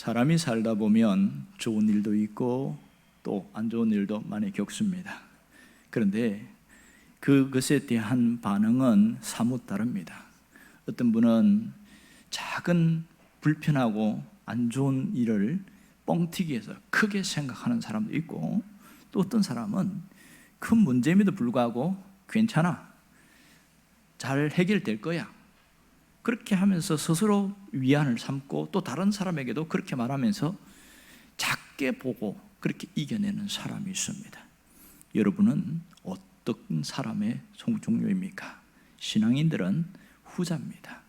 사람이 살다 보면 좋은 일도 있고 또 안 좋은 일도 많이 겪습니다. 그런데 그것에 대한 반응은 사뭇 다릅니다. 어떤 분은 작은 불편하고 안 좋은 일을 뻥튀기해서 크게 생각하는 사람도 있고, 또 어떤 사람은 큰 문제임에도 불구하고 괜찮아, 잘 해결될 거야, 그렇게 하면서 스스로 위안을 삼고 또 다른 사람에게도 그렇게 말하면서 작게 보고 그렇게 이겨내는 사람이 있습니다. 여러분은 어떤 사람의 종류입니까? 신앙인들은 후자입니다.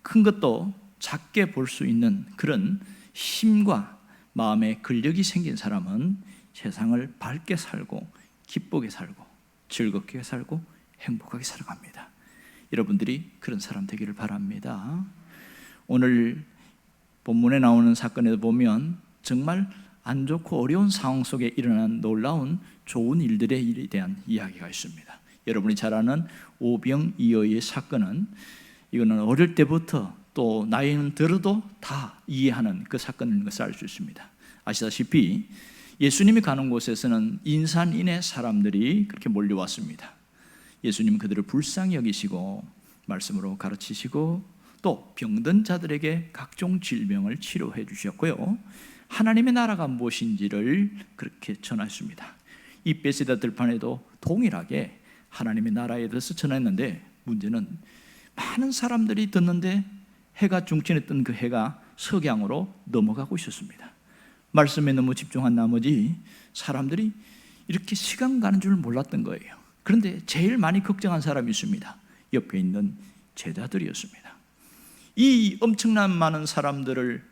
큰 것도 작게 볼 수 있는 그런 힘과 마음의 근력이 생긴 사람은 세상을 밝게 살고 기쁘게 살고 즐겁게 살고 행복하게 살아갑니다. 여러분들이 그런 사람 되기를 바랍니다. 오늘 본문에 나오는 사건에도 보면 정말 안 좋고 어려운 상황 속에 일어난 놀라운 좋은 일들의 일에 대한 이야기가 있습니다. 여러분이 잘 아는 오병이어의 사건은, 이거는 어릴 때부터 또 나이는 들어도 다 이해하는 그 사건인 것을 알 수 있습니다. 아시다시피 예수님이 가는 곳에서는 인산인해 사람들이 그렇게 몰려왔습니다. 예수님은 그들을 불쌍히 여기시고 말씀으로 가르치시고 또 병든 자들에게 각종 질병을 치료해 주셨고요, 하나님의 나라가 무엇인지를 그렇게 전하셨습니다. 이 베세다 들판에도 동일하게 하나님의 나라에 대해서 전했는데, 문제는 많은 사람들이 듣는데 해가 중천했던 그 해가 석양으로 넘어가고 있었습니다. 말씀에 너무 집중한 나머지 사람들이 이렇게 시간 가는 줄 몰랐던 거예요. 그런데 제일 많이 걱정한 사람이 있습니다. 옆에 있는 제자들이었습니다. 이 엄청난 많은 사람들을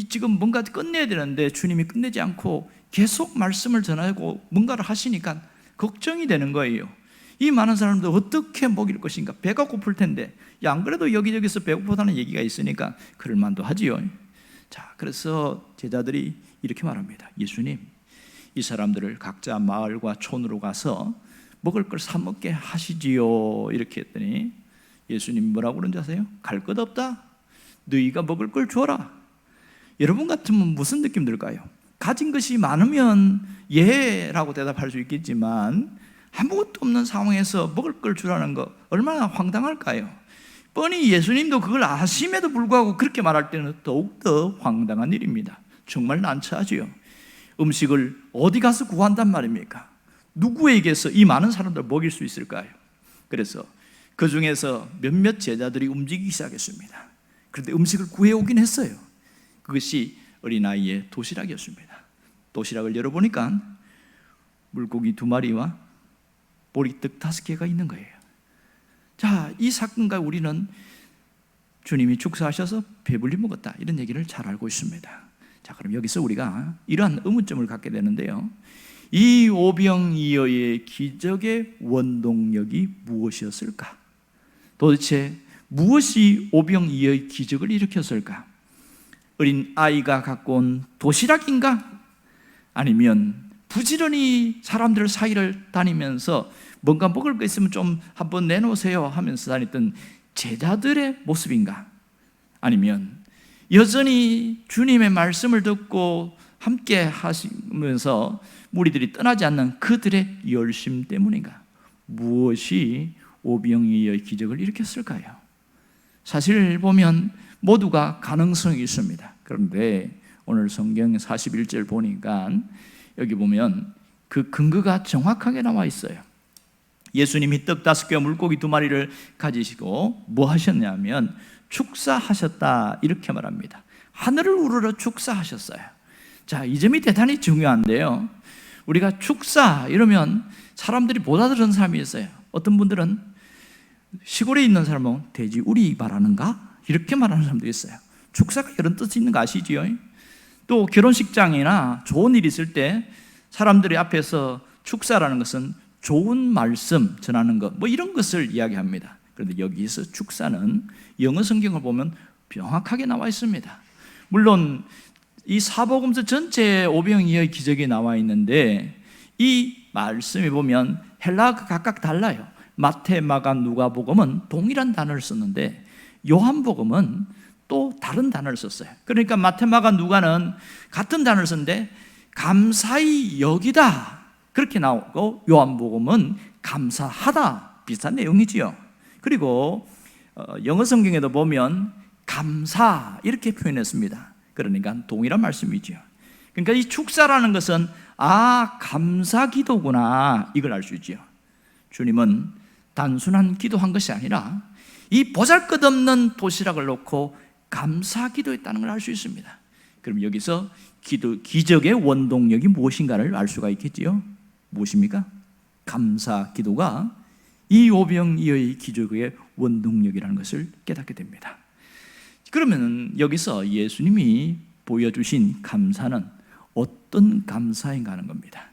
지금 뭔가 끝내야 되는데 주님이 끝내지 않고 계속 말씀을 전하고 뭔가를 하시니까 걱정이 되는 거예요. 이 많은 사람들 어떻게 먹일 것인가, 배가 고플 텐데, 안 그래도 여기저기서 배고프다는 얘기가 있으니까 그럴 만도 하지요. 자, 그래서 제자들이 이렇게 말합니다. 예수님, 이 사람들을 각자 마을과 촌으로 가서 먹을 걸 사 먹게 하시지요. 이렇게 했더니 예수님 뭐라고 그런지 아세요? 갈 것 없다, 너희가 먹을 걸 줘라. 여러분 같으면 무슨 느낌 들까요? 가진 것이 많으면 예라고 대답할 수 있겠지만 아무것도 없는 상황에서 먹을 걸 주라는 거 얼마나 황당할까요? 뻔히 예수님도 그걸 아심에도 불구하고 그렇게 말할 때는 더욱더 황당한 일입니다. 정말 난처하지요. 음식을 어디 가서 구한단 말입니까? 누구에게서 이 많은 사람들을 먹일 수 있을까요? 그래서 그 중에서 몇몇 제자들이 움직이기 시작했습니다. 그런데 음식을 구해오긴 했어요. 그것이 어린아이의 도시락이었습니다. 도시락을 열어보니까 물고기 2마리와 보리떡 5개가 있는 거예요. 자, 이 사건과 우리는 주님이 축사하셔서 배불리 먹었다, 이런 얘기를 잘 알고 있습니다. 자, 그럼 여기서 우리가 이러한 의문점을 갖게 되는데요, 이 오병이어의 기적의 원동력이 무엇이었을까? 도대체 무엇이 오병이어의 기적을 일으켰을까? 어린 아이가 갖고 온 도시락인가? 아니면 부지런히 사람들 사이를 다니면서 뭔가 먹을 거 있으면 좀 한번 내놓으세요 하면서 다녔던 제자들의 모습인가? 아니면 여전히 주님의 말씀을 듣고 함께 하시면서 무리들이 떠나지 않는 그들의 열심 때문인가? 무엇이 오병이어의 기적을 일으켰을까요? 사실 보면 모두가 가능성이 있습니다. 그런데 오늘 성경 41절 보니까 여기 보면 그 근거가 정확하게 나와 있어요. 예수님이 떡 5개와 물고기 2마리를 가지시고 뭐 하셨냐면 축사하셨다, 이렇게 말합니다. 하늘을 우러러 축사하셨어요. 자, 이 점이 대단히 중요한데요, 우리가 축사 이러면 사람들이 못 알아듣는 사람이 있어요. 어떤 분들은 시골에 있는 사람은 돼지우리 말하는가? 이렇게 말하는 사람도 있어요. 축사가 이런 뜻이 있는 거 아시지요? 또 결혼식장이나 좋은 일 있을 때 사람들이 앞에서 축사라는 것은 좋은 말씀 전하는 것, 뭐 이런 것을 이야기합니다. 그런데 여기서 축사는 영어 성경을 보면 명확하게 나와 있습니다. 물론 이 사복음서 전체에 오병이어의 기적이 나와 있는데 이 말씀에 보면 헬라어가 각각 달라요. 마태, 마가, 누가복음은 동일한 단어를 썼는데 요한복음은 또 다른 단어를 썼어요. 그러니까 마테마가 누가는 같은 단어를 썼는데 감사히 여기다 그렇게 나오고, 요한복음은 감사하다 비슷한 내용이지요. 그리고 영어 성경에도 보면 감사 이렇게 표현했습니다. 그러니까 동일한 말씀이죠. 그러니까 이 축사라는 것은 감사 기도구나, 이걸 알 수 있죠. 주님은 단순한 기도한 것이 아니라 이 보잘것없는 도시락을 놓고 감사 기도했다는 걸 알 수 있습니다. 그럼 여기서 기적의 원동력이 무엇인가를 알 수가 있겠지요. 무엇입니까? 감사 기도가 이 오병이어의 기적의 원동력이라는 것을 깨닫게 됩니다. 그러면 여기서 예수님이 보여주신 감사는 어떤 감사인가 하는 겁니다.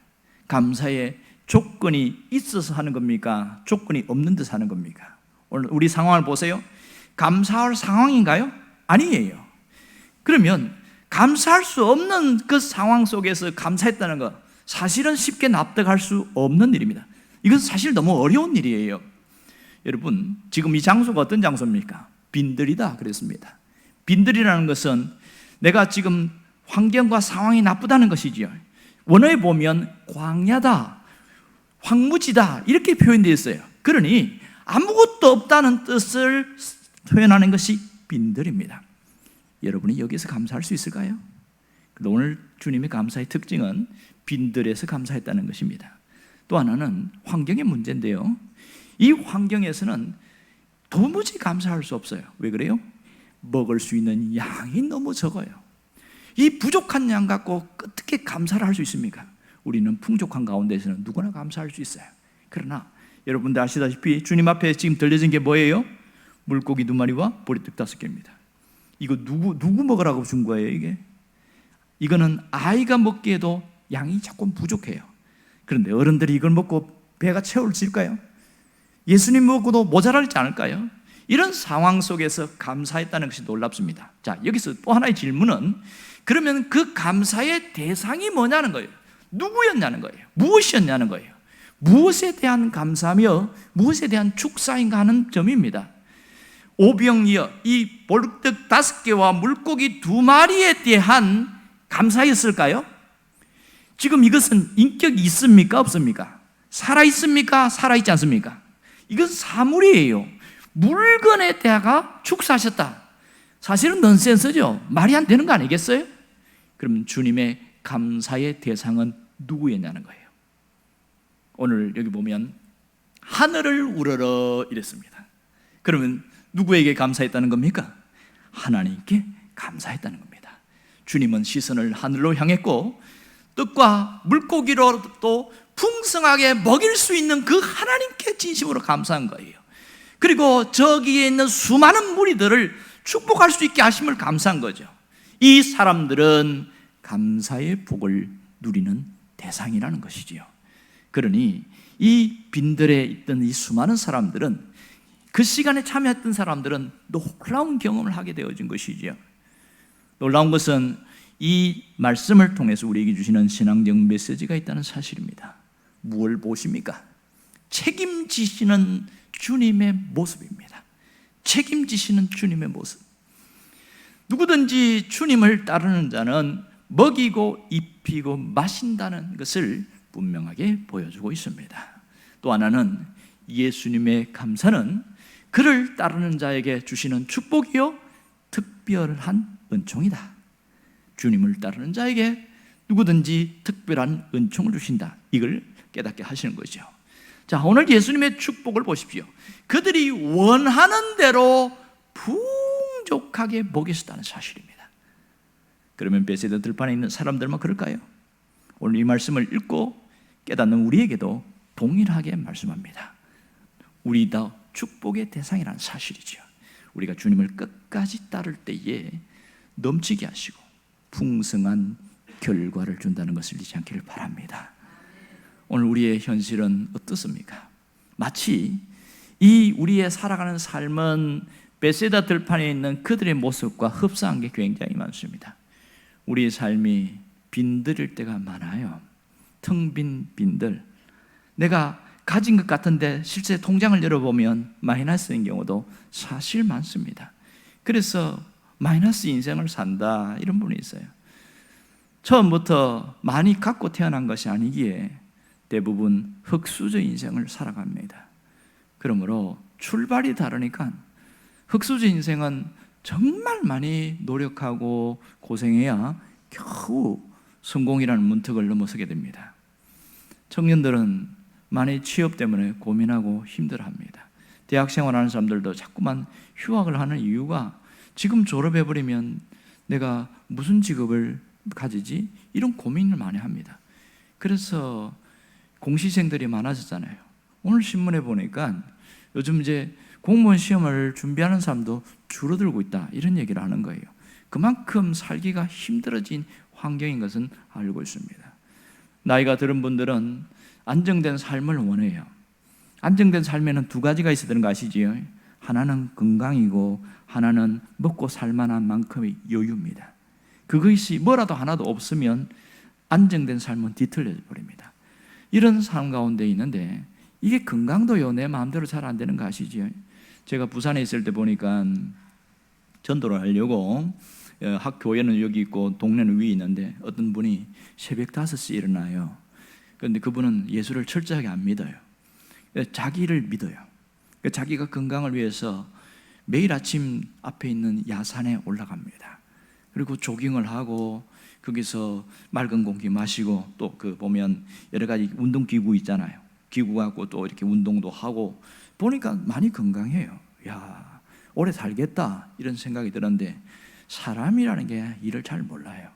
감사에 조건이 있어서 하는 겁니까? 조건이 없는 듯 하는 겁니까? 오늘 우리 상황을 보세요. 감사할 상황인가요? 아니에요. 그러면 감사할 수 없는 그 상황 속에서 감사했다는 것, 사실은 쉽게 납득할 수 없는 일입니다. 이건 사실 너무 어려운 일이에요. 여러분, 지금 이 장소가 어떤 장소입니까? 빈들이다 그랬습니다. 빈들이라는 것은 내가 지금 환경과 상황이 나쁘다는 것이지요. 원어에 보면 광야다, 황무지다 이렇게 표현되어 있어요. 그러니 아무것도 없다는 뜻을 표현하는 것이 빈들입니다. 여러분이 여기서 감사할 수 있을까요? 오늘 주님의 감사의 특징은 빈들에서 감사했다는 것입니다. 또 하나는 환경의 문제인데요, 이 환경에서는 도무지 감사할 수 없어요. 왜 그래요? 먹을 수 있는 양이 너무 적어요. 이 부족한 양 갖고 어떻게 감사를 할 수 있습니까? 우리는 풍족한 가운데서는 누구나 감사할 수 있어요. 그러나 여러분들 아시다시피 주님 앞에 지금 들려진 게 뭐예요? 물고기 2마리와 보리떡 5개입니다. 이거 누구 먹으라고 준 거예요? 이거는 아이가 먹기에도 양이 자꾸 부족해요. 그런데 어른들이 이걸 먹고 배가 채울질까요? 예수님 먹고도 모자랄지 않을까요? 이런 상황 속에서 감사했다는 것이 놀랍습니다. 자, 여기서 또 하나의 질문은, 그러면 그 감사의 대상이 뭐냐는 거예요. 누구였냐는 거예요. 무엇이었냐는 거예요. 무엇에 대한 감사며 무엇에 대한 축사인가 하는 점입니다. 오병이어 이 보리떡 5개와 물고기 2마리에 대한 감사였을까요? 지금 이것은 인격이 있습니까? 없습니까? 살아있습니까? 살아있지 않습니까? 이건 사물이에요. 물건에 대하여 축사하셨다. 사실은 넌센스죠. 말이 안 되는 거 아니겠어요? 그럼 주님의 감사의 대상은 누구였냐는 거예요. 오늘 여기 보면 하늘을 우러러 이랬습니다. 그러면 누구에게 감사했다는 겁니까? 하나님께 감사했다는 겁니다. 주님은 시선을 하늘로 향했고 떡과 물고기로 또 풍성하게 먹일 수 있는 그 하나님께 진심으로 감사한 거예요. 그리고 저기에 있는 수많은 무리들을 축복할 수 있게 하심을 감사한 거죠. 이 사람들은 감사의 복을 누리는 대상이라는 것이지요. 그러니 이 빈들에 있던 이 수많은 사람들은, 그 시간에 참여했던 사람들은 놀라운 경험을 하게 되어진 것이지요. 놀라운 것은 이 말씀을 통해서 우리에게 주시는 신앙적 메시지가 있다는 사실입니다. 무엇을 보십니까? 책임지시는 주님의 모습입니다. 책임지시는 주님의 모습. 누구든지 주님을 따르는 자는 먹이고 입히고 마신다는 것을 분명하게 보여주고 있습니다. 또 하나는 예수님의 감사는 그를 따르는 자에게 주시는 축복이요 특별한 은총이다. 주님을 따르는 자에게 누구든지 특별한 은총을 주신다. 이걸 깨닫게 하시는 거죠. 자, 오늘 예수님의 축복을 보십시오. 그들이 원하는 대로 풍족하게 먹이셨다는 사실입니다. 그러면 베세다 들판에 있는 사람들만 그럴까요? 오늘 이 말씀을 읽고 깨닫는 우리에게도 동일하게 말씀합니다. 우리도 축복의 대상이라는 사실이죠. 우리가 주님을 끝까지 따를 때에 넘치게 하시고 풍성한 결과를 준다는 것을 잊지 않기를 바랍니다. 오늘 우리의 현실은 어떻습니까? 마치 이 우리의 살아가는 삶은 베세다 들판에 있는 그들의 모습과 흡사한 게 굉장히 많습니다. 우리의 삶이 빈들일 때가 많아요. 텅 빈 빈들. 내가 가진 것 같은데 실제 통장을 열어보면 마이너스인 경우도 사실 많습니다. 그래서 마이너스 인생을 산다, 이런 분이 있어요. 처음부터 많이 갖고 태어난 것이 아니기에 대부분 흙수저 인생을 살아갑니다. 그러므로 출발이 다르니까 흙수저 인생은 정말 많이 노력하고 고생해야 겨우 성공이라는 문턱을 넘어서게 됩니다. 청년들은 많이 취업 때문에 고민하고 힘들어합니다. 대학 생활하는 사람들도 자꾸만 휴학을 하는 이유가 지금 졸업해버리면 내가 무슨 직업을 가지지? 이런 고민을 많이 합니다. 그래서 공시생들이 많아졌잖아요. 오늘 신문에 보니까 요즘 이제 공무원 시험을 준비하는 사람도 줄어들고 있다, 이런 얘기를 하는 거예요. 그만큼 살기가 힘들어진 환경인 것은 알고 있습니다. 나이가 들은 분들은 안정된 삶을 원해요. 안정된 삶에는 두 가지가 있어야 되는 거 아시지요? 하나는 건강이고 하나는 먹고 살만한 만큼의 여유입니다. 그것이 뭐라도 하나도 없으면 안정된 삶은 뒤틀려 버립니다. 이런 삶 가운데 있는데 이게 건강도요, 내 마음대로 잘 안 되는 거 아시지요? 제가 부산에 있을 때 보니까 전도를 하려고 학교에는 여기 있고 동네는 위에 있는데 어떤 분이 새벽 5시에 일어나요. 그런데 그분은 예수를 철저하게 안 믿어요. 자기를 믿어요. 자기가 건강을 위해서 매일 아침 앞에 있는 야산에 올라갑니다. 그리고 조깅을 하고 거기서 맑은 공기 마시고 또 그 보면 여러 가지 운동기구 있잖아요. 기구 갖고 또 이렇게 운동도 하고 보니까 많이 건강해요. 야, 오래 살겠다, 이런 생각이 들었는데 사람이라는 게 일을 잘 몰라요.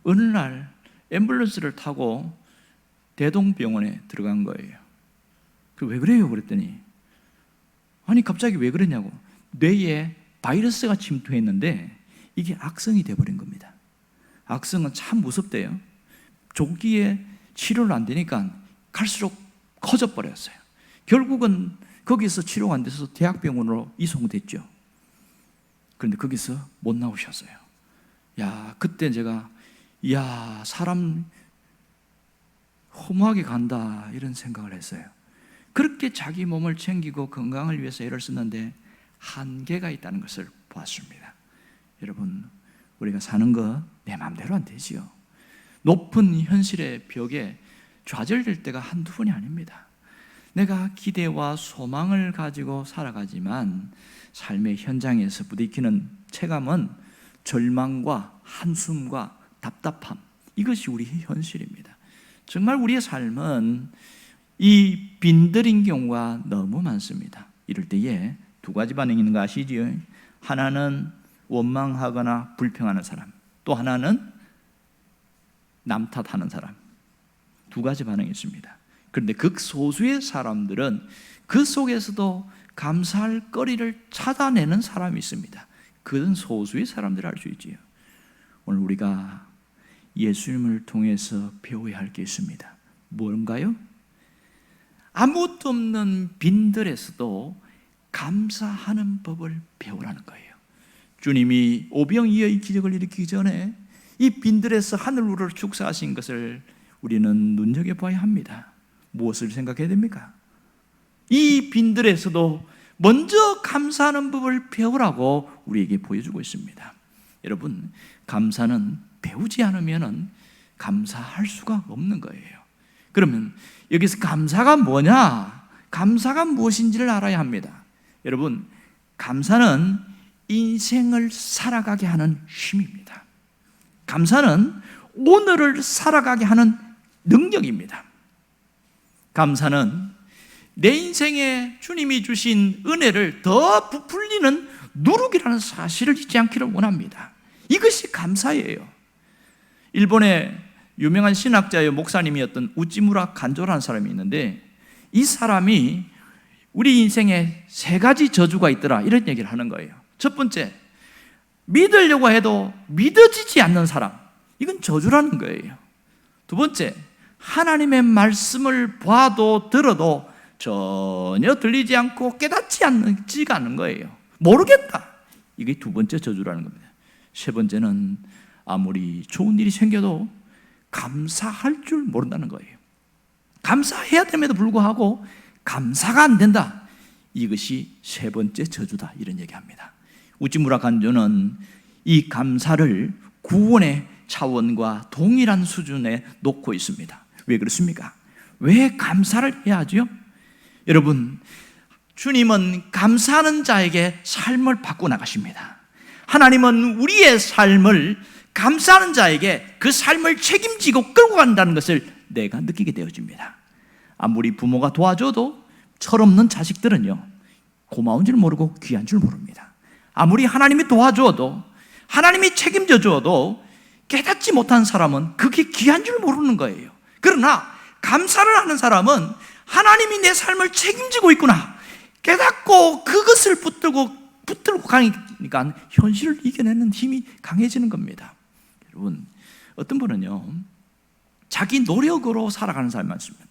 어느 날 앰뷸런스를 타고 대동병원에 들어간 거예요. 왜 그래요? 그랬더니 아니 갑자기 왜 그러냐고. 뇌에 바이러스가 침투했는데 이게 악성이 돼버린 겁니다. 악성은 참 무섭대요. 조기에 치료를 안 되니까 갈수록 커져버렸어요. 결국은 거기서 치료가 안 돼서 대학병원으로 이송됐죠. 그런데 거기서 못 나오셨어요. 야, 그때 제가 사람 허무하게 간다, 이런 생각을 했어요. 그렇게 자기 몸을 챙기고 건강을 위해서 애를 쓰는데 한계가 있다는 것을 보았습니다. 여러분, 우리가 사는 거 내 마음대로 안 되지요. 높은 현실의 벽에 좌절될 때가 한두 번이 아닙니다. 내가 기대와 소망을 가지고 살아가지만 삶의 현장에서 부딪히는 체감은 절망과 한숨과 답답함, 이것이 우리의 현실입니다. 정말 우리의 삶은 이 빈들인 경우가 너무 많습니다. 이럴 때에 두 가지 반응이 있는 거 아시지요? 하나는 원망하거나 불평하는 사람, 또 하나는 남 탓하는 사람. 두 가지 반응이 있습니다. 그런데 극소수의 사람들은 그 속에서도 감사할 거리를 찾아내는 사람이 있습니다. 그건 소수의 사람들이 알 수 있지요. 오늘 우리가 예수님을 통해서 배워야 할 게 있습니다. 뭔가요? 아무것도 없는 빈들에서도 감사하는 법을 배우라는 거예요. 주님이 오병이어의 기적을 일으키기 전에 이 빈들에서 하늘우를 축사하신 것을 우리는 눈여겨봐야 합니다. 무엇을 생각해야 됩니까? 이 빈들에서도 먼저 감사하는 법을 배우라고 우리에게 보여주고 있습니다. 여러분, 감사는 배우지 않으면 감사할 수가 없는 거예요. 그러면 여기서 감사가 뭐냐? 감사가 무엇인지를 알아야 합니다. 여러분, 감사는 인생을 살아가게 하는 힘입니다. 감사는 오늘을 살아가게 하는 능력입니다. 감사는 내 인생에 주님이 주신 은혜를 더 부풀리는 누룩이라는 사실을 잊지 않기를 원합니다. 이것이 감사예요. 일본의 유명한 신학자의 목사님이었던 우찌무라 간조라는 사람이 있는데 이 사람이 우리 인생에 세 가지 저주가 있더라, 이런 얘기를 하는 거예요. 첫 번째, 믿으려고 해도 믿어지지 않는 사람, 이건 저주라는 거예요. 두 번째, 하나님의 말씀을 봐도 들어도 전혀 들리지 않고 깨닫지 않는 거예요. 모르겠다, 이게 두 번째 저주라는 겁니다. 세 번째는 아무리 좋은 일이 생겨도 감사할 줄 모른다는 거예요. 감사해야 됨에도 불구하고 감사가 안 된다, 이것이 세 번째 저주다, 이런 얘기합니다. 우찌무라 간조는 이 감사를 구원의 차원과 동일한 수준에 놓고 있습니다. 왜 그렇습니까? 왜 감사를 해야 하죠? 여러분, 주님은 감사하는 자에게 삶을 바꿔 나가십니다. 하나님은 우리의 삶을 감사하는 자에게 그 삶을 책임지고 끌고 간다는 것을 내가 느끼게 되어집니다. 아무리 부모가 도와줘도 철없는 자식들은요, 고마운 줄 모르고 귀한 줄 모릅니다. 아무리 하나님이 도와줘도, 하나님이 책임져 줘도 깨닫지 못한 사람은 그게 귀한 줄 모르는 거예요. 그러나 감사를 하는 사람은 하나님이 내 삶을 책임지고 있구나 깨닫고 그것을 붙들고 가니까 현실을 이겨내는 힘이 강해지는 겁니다. 여러분, 어떤 분은요, 자기 노력으로 살아가는 사람이 많습니다.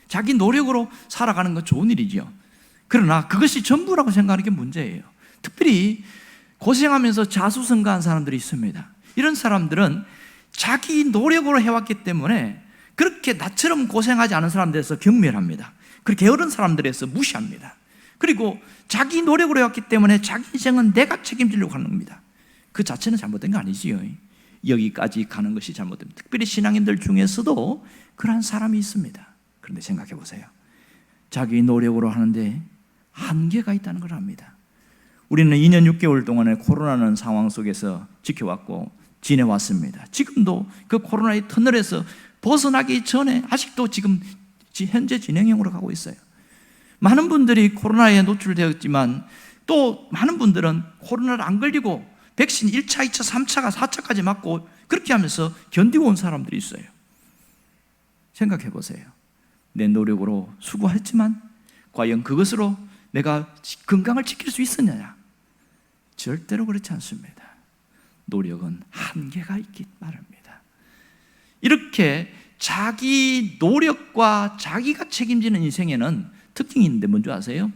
자기 노력으로 살아가는 건 좋은 일이죠. 그러나 그것이 전부라고 생각하는 게 문제예요. 특별히 고생하면서 자수성가한 사람들이 있습니다. 이런 사람들은 자기 노력으로 해왔기 때문에 그렇게 나처럼 고생하지 않은 사람들에서 경멸합니다. 그렇게 게으른 사람들에서 무시합니다. 그리고 자기 노력으로 해왔기 때문에 자기 인생은 내가 책임지려고 하는 겁니다. 그 자체는 잘못된 거 아니지요. 여기까지 가는 것이 잘못됩니다. 특별히 신앙인들 중에서도 그러한 사람이 있습니다. 그런데 생각해 보세요. 자기 노력으로 하는데 한계가 있다는 걸 압니다. 우리는 2년 6개월 동안의 코로나는 상황 속에서 지켜왔고 지내왔습니다. 지금도 그 코로나의 터널에서 벗어나기 전에 아직도 지금 현재 진행형으로 가고 있어요. 많은 분들이 코로나에 노출되었지만 또 많은 분들은 코로나를 안 걸리고 백신 1차, 2차, 3차가 4차까지 맞고 그렇게 하면서 견디고 온 사람들이 있어요. 생각해 보세요. 내 노력으로 수고했지만 과연 그것으로 내가 건강을 지킬 수 있었느냐? 절대로 그렇지 않습니다. 노력은 한계가 있기 마련입니다. 이렇게 자기 노력과 자기가 책임지는 인생에는 특징이 있는데 뭔지 아세요?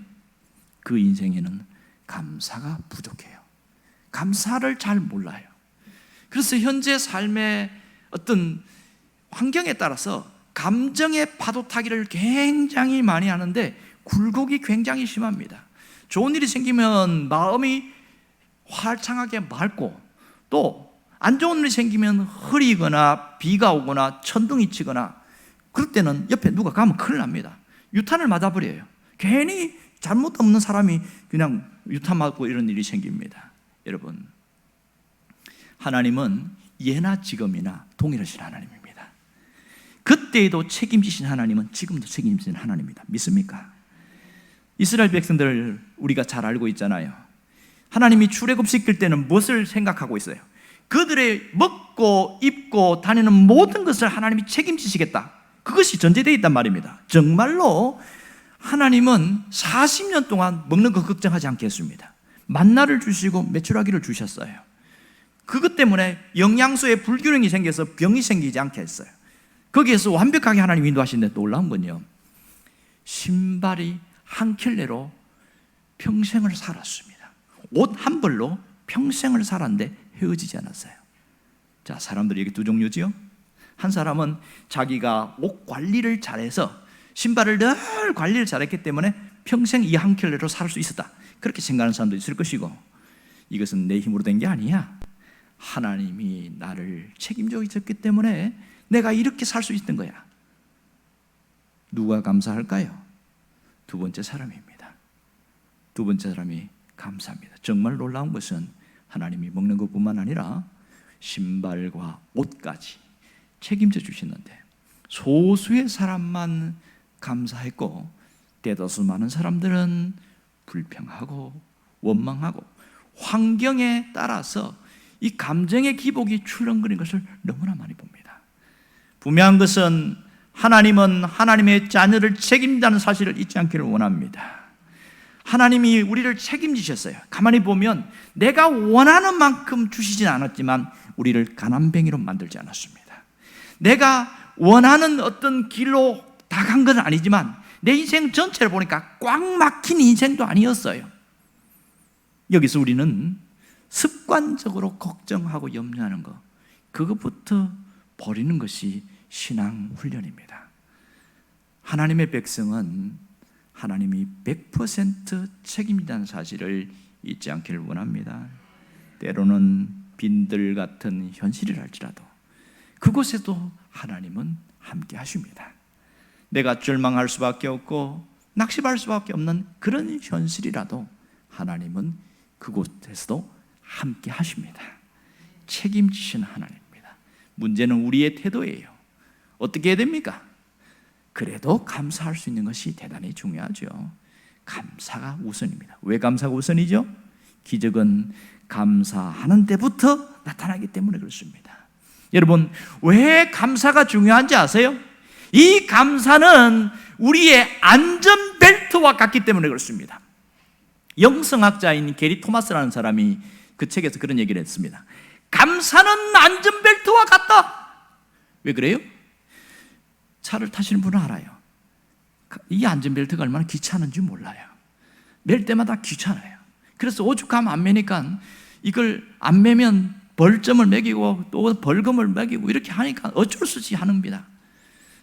그 인생에는 감사가 부족해요. 감사를 잘 몰라요. 그래서 현재 삶의 어떤 환경에 따라서 감정의 파도 타기를 굉장히 많이 하는데 굴곡이 굉장히 심합니다. 좋은 일이 생기면 마음이 활창하게 맑고 또 안 좋은 일이 생기면 흐리거나 비가 오거나 천둥이 치거나 그럴 때는 옆에 누가 가면 큰일 납니다. 유탄을 맞아버려요. 괜히 잘못 없는 사람이 그냥 유탄 맞고 이런 일이 생깁니다. 여러분, 하나님은 예나 지금이나 동일하신 하나님입니다. 그때에도 책임지신 하나님은 지금도 책임지신 하나님입니다. 믿습니까? 이스라엘 백성들을 우리가 잘 알고 있잖아요. 하나님이 출애굽시킬 때는 무엇을 생각하고 있어요? 그들의 먹고 입고 다니는 모든 것을 하나님이 책임지시겠다. 그것이 전제되어 있단 말입니다. 정말로 하나님은 40년 동안 먹는 거 걱정하지 않겠습니다. 만나를 주시고 메추라기를 주셨어요. 그것 때문에 영양소에 불균형이 생겨서 병이 생기지 않게 했어요. 거기에서 완벽하게 하나님이 인도하시는데 놀라운 건요, 신발이 한 켤레로 평생을 살았습니다. 옷 한 벌로 평생을 살았는데 헤어지지 않았어요. 자, 사람들이 여기 두 종류지요. 한 사람은 자기가 옷 관리를 잘해서 신발을 늘 관리를 잘했기 때문에 평생 이 한 켤레로 살 수 있었다, 그렇게 생각하는 사람도 있을 것이고, 이것은 내 힘으로 된 게 아니야. 하나님이 나를 책임져 있었기 때문에 내가 이렇게 살 수 있던 거야. 누가 감사할까요? 두 번째 사람입니다. 두 번째 사람이 감사합니다. 정말 놀라운 것은 하나님이 먹는 것뿐만 아니라 신발과 옷까지 책임져 주시는데 소수의 사람만 감사했고 대다수 많은 사람들은 불평하고 원망하고 환경에 따라서 이 감정의 기복이 출렁거리는 것을 너무나 많이 봅니다. 분명한 것은 하나님은 하나님의 자녀를 책임진다는 사실을 잊지 않기를 원합니다. 하나님이 우리를 책임지셨어요. 가만히 보면 내가 원하는 만큼 주시진 않았지만 우리를 가난뱅이로 만들지 않았습니다. 내가 원하는 어떤 길로 다 간 건 아니지만 내 인생 전체를 보니까 꽉 막힌 인생도 아니었어요. 여기서 우리는 습관적으로 걱정하고 염려하는 것, 그것부터 버리는 것이 신앙 훈련입니다. 하나님의 백성은 하나님이 100% 책임진다는 사실을 잊지 않기를 원합니다. 때로는 빈들 같은 현실이랄지라도 그곳에도 하나님은 함께 하십니다. 내가 절망할 수밖에 없고 낙심할 수밖에 없는 그런 현실이라도 하나님은 그곳에서도 함께 하십니다. 책임지시는 하나님입니다. 문제는 우리의 태도예요. 어떻게 해야 됩니까? 그래도 감사할 수 있는 것이 대단히 중요하죠. 감사가 우선입니다. 왜 감사가 우선이죠? 기적은 감사하는 때부터 나타나기 때문에 그렇습니다. 여러분, 왜 감사가 중요한지 아세요? 이 감사는 우리의 안전벨트와 같기 때문에 그렇습니다. 영성학자인 게리 토마스라는 사람이 그 책에서 그런 얘기를 했습니다. 감사는 안전벨트와 같다. 왜 그래요? 차를 타시는 분은 알아요. 이 안전벨트가 얼마나 귀찮은지 몰라요. 멜 때마다 귀찮아요. 그래서 오죽하면 안 매니까 이걸 안 매면 벌점을 매기고 또 벌금을 매기고 이렇게 하니까 어쩔 수 없이 하는 겁니다.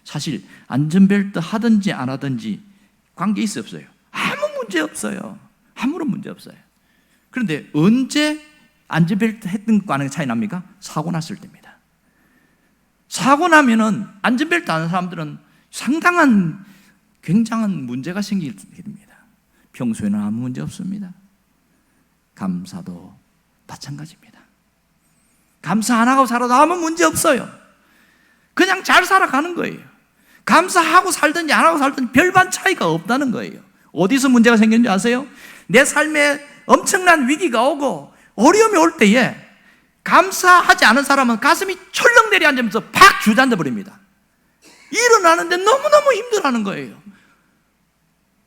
사실 안전벨트 하든지 안 하든지 관계 있어 없어요? 아무 문제 없어요. 아무런 문제 없어요. 그런데 언제 안전벨트 했던 거와는 차이 납니까? 사고 났을 때입니다. 사고 나면은 안전벨트 안 하는 사람들은 상당한 굉장한 문제가 생기게 됩니다. 평소에는 아무 문제 없습니다. 감사도 마찬가지입니다. 감사 안 하고 살아도 아무 문제 없어요. 그냥 잘 살아가는 거예요. 감사하고 살든지 안 하고 살든지 별반 차이가 없다는 거예요. 어디서 문제가 생겼는지 아세요? 내 삶에 엄청난 위기가 오고 어려움이 올 때에 감사하지 않은 사람은 가슴이 철렁 내려앉으면서 팍 주저앉아 버립니다. 일어나는데 너무너무 힘들어하는 거예요.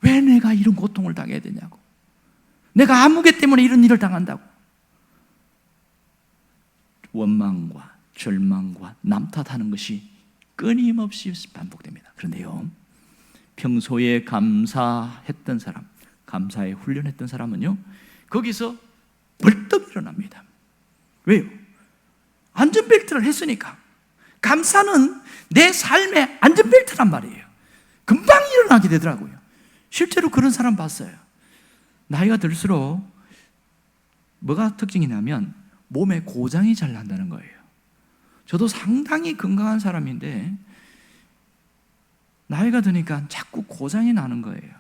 왜 내가 이런 고통을 당해야 되냐고. 내가 아무개 때문에 이런 일을 당한다고. 원망과 절망과 남 탓하는 것이 끊임없이 반복됩니다. 그런데요, 평소에 감사했던 사람, 감사에 훈련했던 사람은요, 거기서 벌떡 일어납니다. 왜요? 안전벨트를 했으니까. 감사는 내 삶의 안전벨트란 말이에요. 금방 일어나게 되더라고요. 실제로 그런 사람 봤어요. 나이가 들수록 뭐가 특징이냐면 몸에 고장이 잘 난다는 거예요. 저도 상당히 건강한 사람인데 나이가 드니까 자꾸 고장이 나는 거예요.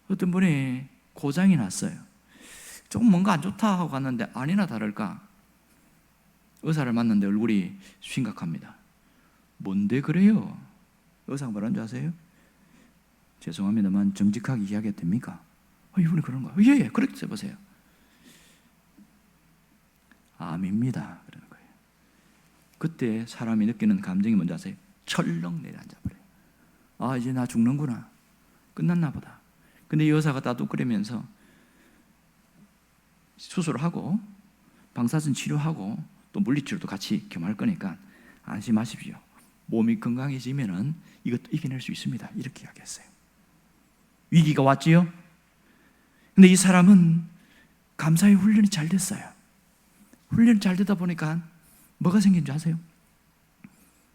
어떤 분이 고장이 났어요. 조금 뭔가 안 좋다 하고 갔는데 아니나 다를까 의사를 만났는데 얼굴이 심각합니다. 뭔데 그래요? 의사가 뭐라는 줄 아세요? 죄송합니다만 정직하게 이야기해도 됩니까? 이분이 그런 거예요. 예, 그렇게 해보세요. 암입니다. 그러는 거예요. 그때 사람이 느끼는 감정이 뭔지 아세요? 철렁 내려앉아버려요. 이제 나 죽는구나. 끝났나 보다. 근데 이 여사가 따뚝거리면서 수술하고 방사선 치료하고 또 물리치료도 같이 겸할 거니까 안심하십시오. 몸이 건강해지면은 이것도 이겨낼 수 있습니다. 이렇게 이야기했어요. 위기가 왔지요? 근데 이 사람은 감사의 훈련이 잘 됐어요. 훈련이 잘 되다 보니까 뭐가 생긴 줄 아세요?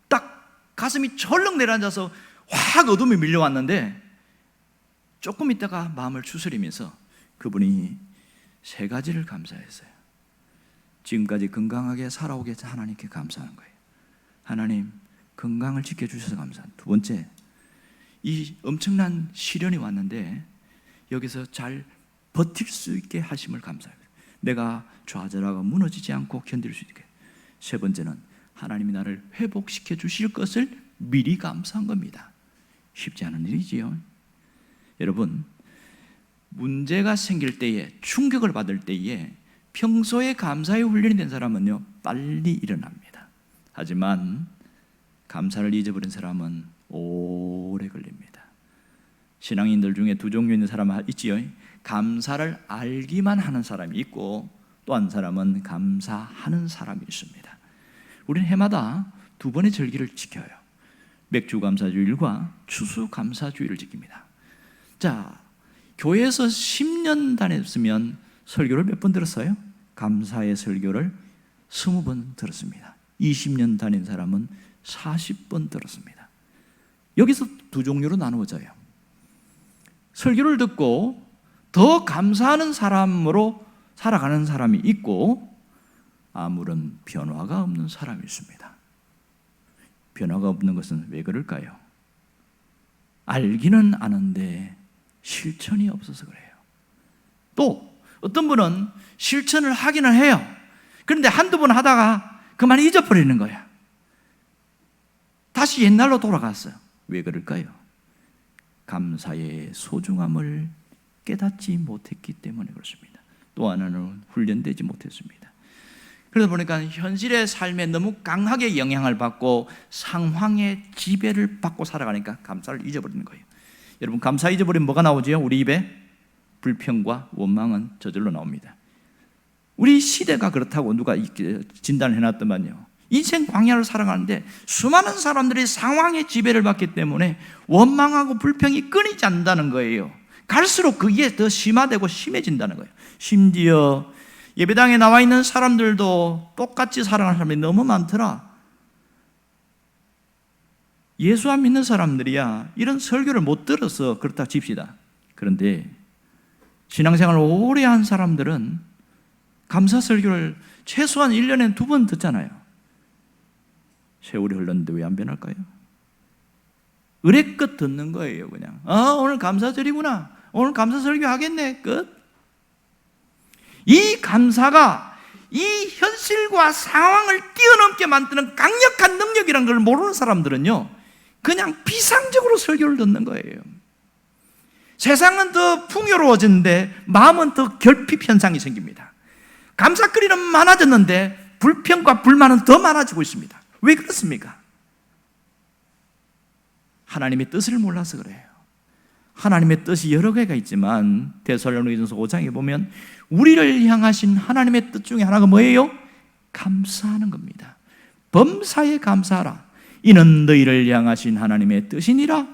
딱 가슴이 철렁 내려앉아서 확 어둠이 밀려왔는데 조금 있다가 마음을 추스리면서 그분이 세 가지를 감사했어요. 지금까지 건강하게 살아오게 해서 하나님께 감사하는 거예요. 하나님, 건강을 지켜주셔서 감사합니다. 두 번째, 이 엄청난 시련이 왔는데 여기서 잘 버틸 수 있게 하심을 감사합니다. 내가 좌절하고 무너지지 않고 견딜 수 있게. 세 번째는 하나님이 나를 회복시켜 주실 것을 미리 감사한 겁니다. 쉽지 않은 일이지요. 여러분, 문제가 생길 때에, 충격을 받을 때에 평소에 감사의 훈련이 된 사람은요, 빨리 일어납니다. 하지만 감사를 잊어버린 사람은 오래 걸립니다. 신앙인들 중에 두 종류 있는 사람 있지요. 감사를 알기만 하는 사람이 있고 또 한 사람은 감사하는 사람이 있습니다. 우리는 해마다 두 번의 절기를 지켜요. 맥주감사주일과 추수감사주일을 지킵니다. 자, 교회에서 10년 다녔으면 설교를 몇 번 들었어요? 감사의 설교를 20번 들었습니다. 20년 다닌 사람은 40번 들었습니다. 여기서 두 종류로 나누어져요. 설교를 듣고 더 감사하는 사람으로 살아가는 사람이 있고 아무런 변화가 없는 사람이 있습니다. 변화가 없는 것은 왜 그럴까요? 알기는 아는데 실천이 없어서 그래요. 또 어떤 분은 실천을 하기는 해요. 그런데 한두 번 하다가 그만 잊어버리는 거야. 다시 옛날로 돌아갔어요. 왜 그럴까요? 감사의 소중함을 깨닫지 못했기 때문에 그렇습니다. 또 하나는 훈련되지 못했습니다. 그러다 보니까 현실의 삶에 너무 강하게 영향을 받고 상황의 지배를 받고 살아가니까 감사를 잊어버리는 거예요. 여러분, 감사 잊어버리면 뭐가 나오죠? 우리 입에 불평과 원망은 저절로 나옵니다. 우리 시대가 그렇다고 누가 진단을 해놨더만요. 인생 광야를 살아가는데 수많은 사람들이 상황의 지배를 받기 때문에 원망하고 불평이 끊이지 않는다는 거예요. 갈수록 그게 더 심화되고 심해진다는 거예요. 심지어 예배당에 나와 있는 사람들도 똑같이 살아가는 사람이 너무 많더라. 예수 안 믿는 사람들이야 이런 설교를 못 들어서 그렇다 칩시다. 그런데 신앙생활을 오래 한 사람들은 감사 설교를 최소한 1년에 2번 듣잖아요. 세월이 흘렀는데 왜 안 변할까요? 의뢰껏 듣는 거예요. 그냥 오늘 감사절이구나, 오늘 감사 설교 하겠네, 끝. 이 감사가 이 현실과 상황을 뛰어넘게 만드는 강력한 능력이라는 걸 모르는 사람들은요, 그냥 비상적으로 설교를 듣는 거예요. 세상은 더 풍요로워졌는데 마음은 더 결핍 현상이 생깁니다. 감사거리는 많아졌는데 불평과 불만은 더 많아지고 있습니다. 왜 그렇습니까? 하나님의 뜻을 몰라서 그래요. 하나님의 뜻이 여러 개가 있지만 데살로니가전서 5장에 보면 우리를 향하신 하나님의 뜻 중에 하나가 뭐예요? 감사하는 겁니다. 범사에 감사하라. 이는 너희를 향하신 하나님의 뜻이니라.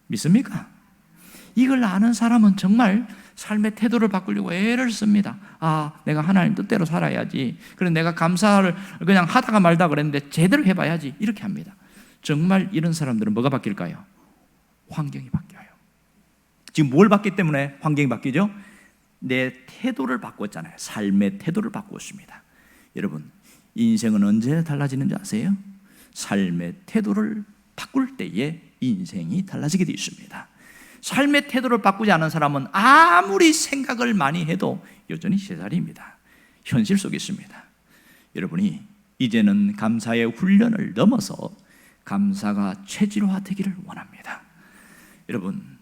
믿습니까? 이걸 아는 사람은 정말 삶의 태도를 바꾸려고 애를 씁니다. 내가 하나님 뜻대로 살아야지. 그래서 내가 감사를 그냥 하다가 말다 그랬는데 제대로 해봐야지. 이렇게 합니다. 정말 이런 사람들은 뭐가 바뀔까요? 환경이 바뀌어요. 지금 뭘 바뀌기 때문에 환경이 바뀌죠? 내 태도를 바꿨잖아요. 삶의 태도를 바꾸었습니다. 여러분, 인생은 언제 달라지는지 아세요? 삶의 태도를 바꿀 때에 인생이 달라지게 되어 있습니다. 삶의 태도를 바꾸지 않은 사람은 아무리 생각을 많이 해도 여전히 제자리입니다. 현실 속에 있습니다. 여러분이 이제는 감사의 훈련을 넘어서 감사가 체질화되기를 원합니다. 여러분,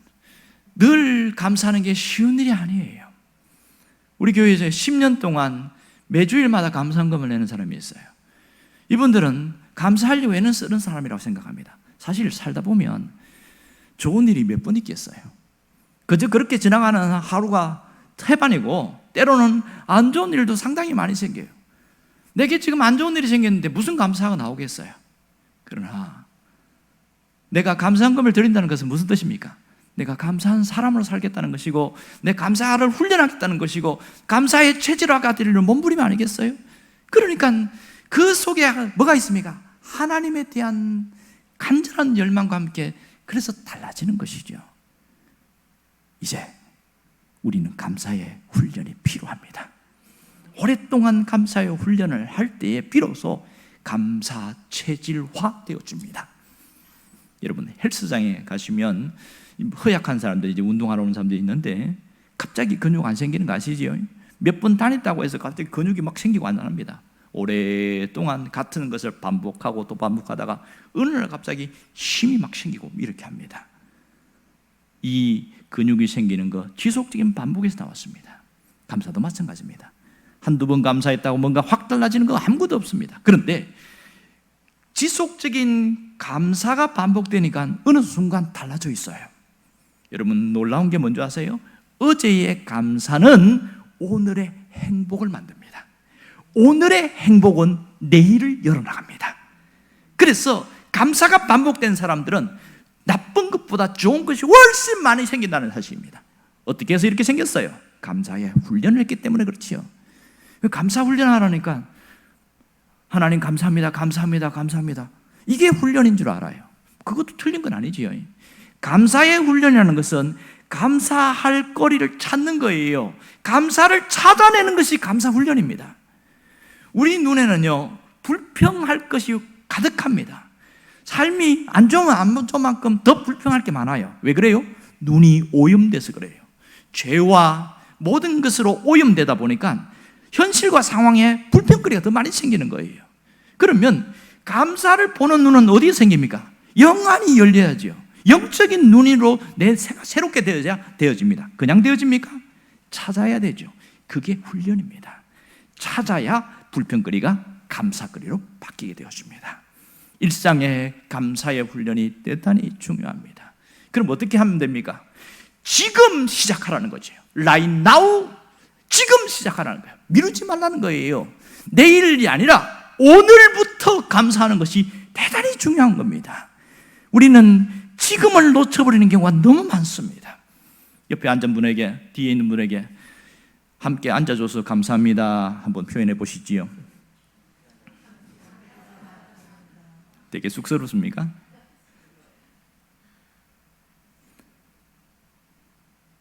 늘 감사하는 게 쉬운 일이 아니에요. 우리 교회에서 10년 동안 매주일마다 감사헌금을 내는 사람이 있어요. 이분들은 감사하려고 애는 쓰는 사람이라고 생각합니다. 사실 살다 보면 좋은 일이 몇 번 있겠어요. 그저 그렇게 지나가는 하루가 태반이고 때로는 안 좋은 일도 상당히 많이 생겨요. 내게 지금 안 좋은 일이 생겼는데 무슨 감사가 나오겠어요? 그러나 내가 감사헌금을 드린다는 것은 무슨 뜻입니까? 내가 감사한 사람으로 살겠다는 것이고 내 감사를 훈련하겠다는 것이고 감사의 체질화가 되려는 몸부림 아니겠어요? 그러니까 그 속에 뭐가 있습니까? 하나님에 대한 간절한 열망과 함께 그래서 달라지는 것이죠. 이제 우리는 감사의 훈련이 필요합니다. 오랫동안 감사의 훈련을 할 때에 비로소 감사 체질화 되어집니다. 여러분, 헬스장에 가시면 허약한 사람들, 이제 운동하러 오는 사람들이 있는데 갑자기 근육 안 생기는 거 아시죠? 몇 번 다녔다고 해서 갑자기 근육이 막 생기고 안 합니다. 오랫동안 같은 것을 반복하고 또 반복하다가 어느 날 갑자기 힘이 막 생기고 이렇게 합니다. 이 근육이 생기는 거 지속적인 반복에서 나왔습니다. 감사도 마찬가지입니다. 한두 번 감사했다고 뭔가 확 달라지는 거 아무것도 없습니다. 그런데 지속적인 감사가 반복되니까 어느 순간 달라져 있어요. 여러분, 놀라운 게 뭔지 아세요? 어제의 감사는 오늘의 행복을 만듭니다. 오늘의 행복은 내일을 열어나갑니다. 그래서 감사가 반복된 사람들은 나쁜 것보다 좋은 것이 훨씬 많이 생긴다는 사실입니다. 어떻게 해서 이렇게 생겼어요? 감사의 훈련을 했기 때문에 그렇지요. 감사 훈련하라니까 하나님 감사합니다, 감사합니다, 감사합니다. 이게 훈련인 줄 알아요. 그것도 틀린 건 아니지요. 감사의 훈련이라는 것은 감사할 거리를 찾는 거예요. 감사를 찾아내는 것이 감사 훈련입니다. 우리 눈에는요, 불평할 것이 가득합니다. 삶이 안 좋으면 안 좋은 만큼 더 불평할 게 많아요. 왜 그래요? 눈이 오염돼서 그래요. 죄와 모든 것으로 오염되다 보니까 현실과 상황에 불평거리가 더 많이 생기는 거예요. 그러면 감사를 보는 눈은 어디에 생깁니까? 영안이 열려야죠. 영적인 눈으로 내 새가 새롭게 되어집니다. 그냥 되어집니까? 찾아야 되죠. 그게 훈련입니다. 찾아야 불평거리가 감사거리로 바뀌게 되어집니다. 일상의 감사의 훈련이 대단히 중요합니다. 그럼 어떻게 하면 됩니까? 지금 시작하라는 거죠. Right now, 지금 시작하라는 거예요. 미루지 말라는 거예요. 내일이 아니라 오늘부터 감사하는 것이 대단히 중요한 겁니다. 우리는 지금을 놓쳐버리는 경우가 너무 많습니다. 옆에 앉은 분에게, 뒤에 있는 분에게 함께 앉아줘서 감사합니다 한번 표현해 보시지요. 되게 쑥스럽습니까?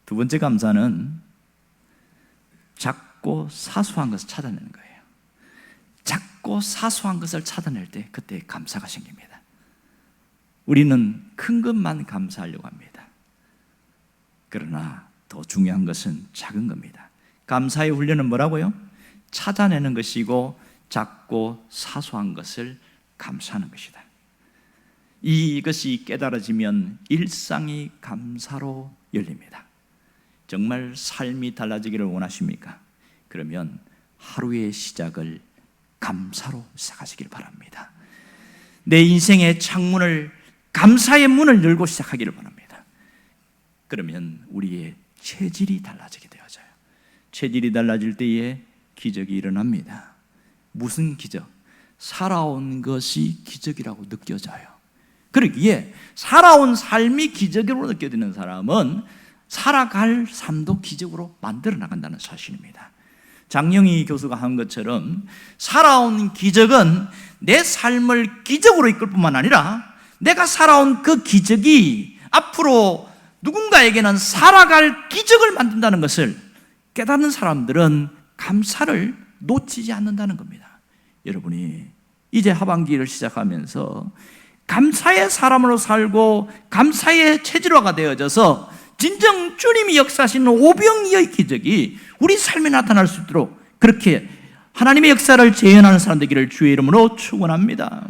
두 번째 감사는 작고 사소한 것을 찾아내는 거예요. 작고 사소한 것을 찾아낼 때 그때 감사가 생깁니다. 우리는 큰 것만 감사하려고 합니다. 그러나 더 중요한 것은 작은 겁니다. 감사의 훈련은 뭐라고요? 찾아내는 것이고 작고 사소한 것을 감사하는 것이다. 이것이 깨달아지면 일상이 감사로 열립니다. 정말 삶이 달라지기를 원하십니까? 그러면 하루의 시작을 감사로 시작하시길 바랍니다. 내 인생의 창문을, 감사의 문을 열고 시작하기를 바랍니다. 그러면 우리의 체질이 달라지게 되어져요. 체질이 달라질 때에 기적이 일어납니다. 무슨 기적? 살아온 것이 기적이라고 느껴져요. 그러기에 살아온 삶이 기적으로 느껴지는 사람은 살아갈 삶도 기적으로 만들어 나간다는 사실입니다. 장영희 교수가 한 것처럼 살아온 기적은 내 삶을 기적으로 이끌 뿐만 아니라 내가 살아온 그 기적이 앞으로 누군가에게는 살아갈 기적을 만든다는 것을 깨닫는 사람들은 감사를 놓치지 않는다는 겁니다. 여러분이 이제 하반기를 시작하면서 감사의 사람으로 살고 감사의 체질화가 되어져서 진정 주님이 역사하시는 오병이어의 기적이 우리 삶에 나타날 수 있도록 그렇게 하나님의 역사를 재현하는 사람 되기를 주의 이름으로 축원합니다.